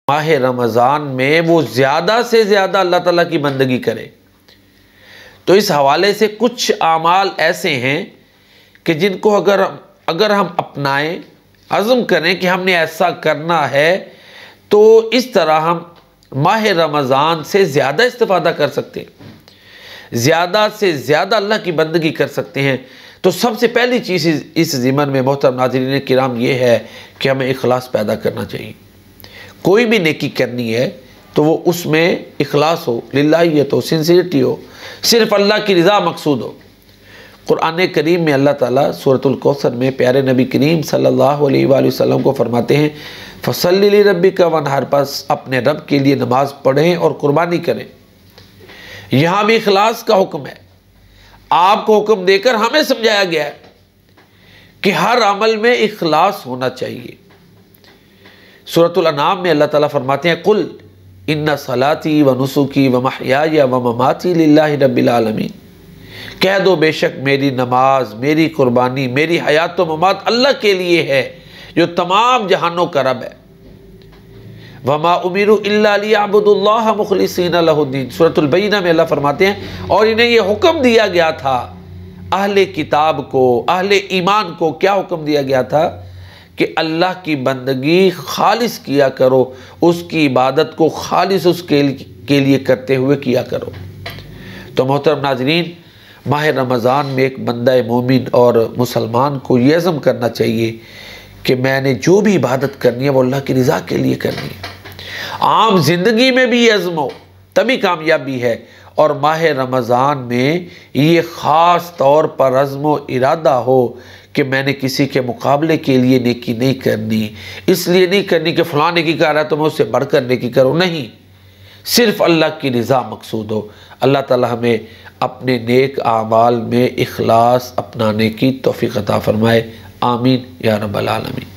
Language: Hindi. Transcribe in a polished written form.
माह रमज़ान में वो ज़्यादा से ज़्यादा अल्लाह ताला की बंदगी करे। तो इस हवाले से कुछ आमाल ऐसे हैं कि जिनको अगर हम अपनाएं, अज़्म करें कि हमने ऐसा करना है, तो इस तरह हम माह रमज़ान से ज़्यादा इस्तिफ़ादा कर सकते हैं, ज़्यादा से ज़्यादा अल्लाह की बंदगी कर सकते हैं। तो सबसे पहली चीज़ इस ज़िमन में मोहतरम नाज़रीन किराम ये है कि हमें इखलास पैदा करना चाहिए। कोई भी नेकी करनी है तो वो उसमें इखलास हो, लिल्लाहियत हो, सिंसियरिटी हो, सिर्फ़ अल्लाह की रज़ा मकसूद हो। कुरान करीम में अल्लाह ताला सूरतुल कौसर में प्यारे नबी करीम सल्लल्लाहु अलैहि वसल्लम को फरमाते हैं, फसल्लि लिरब्बिका वनहर, पास अपने रब के लिए नमाज पढ़ें और कुर्बानी करें। यहाँ भी इखलास का हुक्म है। आपको हुक्म देकर हमें समझाया गया है कि हर अमल में इखलास होना चाहिए। सूरतुल अनाम में अल्लाह ताला फरमाते हैं, कुल इन्ना सलाती व नुसुकी व महयाया व ममाती लिल्लाहि रब्बिल आलमीन, कह दो बेशक मेरी नमाज, मेरी कुर्बानी, मेरी हयात व ममात अल्लाह के लिए है जो तमाम जहानों का रब है। वमा उमिरु इल्ला लियअबुदुल्लाह मुखलिसीना लहुद्दीन, सूरतुल बय्यिना में अल्लाह फरमाते हैं, और इन्हें यह हुक्म दिया गया था, अहले किताब को, अहले ईमान को क्या हुक्म दिया गया था कि अल्लाह की बंदगी खालिस किया करो, उसकी इबादत को खालिस उसके के लिए करते हुए किया करो। तो मोहतरम नाज़रीन, माह रमज़ान में एक बंदा मोमिन और मुसलमान को ये अज़्म करना चाहिए कि मैंने जो भी इबादत करनी है वो अल्लाह की रज़ा के लिए करनी है। आम ज़िंदगी में भी ये अज़्म हो तभी कामयाबी है, और माह रमज़ान में ये ख़ास तौर पर अज़्म व इरादा हो कि मैंने किसी के मुकाबले के लिए नेकी नहीं करनी, इसलिए नहीं करनी कि फ़लाँ नेकी कर रहा है तो मैं उससे बढ़कर नेकी करूँ, नहीं, सिर्फ़ अल्लाह की रज़ा मकसूद हो। अल्लाह ताला हमें अपने नेक आमाल में इखलास अपनाने की तौफ़ीक़ अता फ़रमाए। आमीन या रब्बल आलमीन।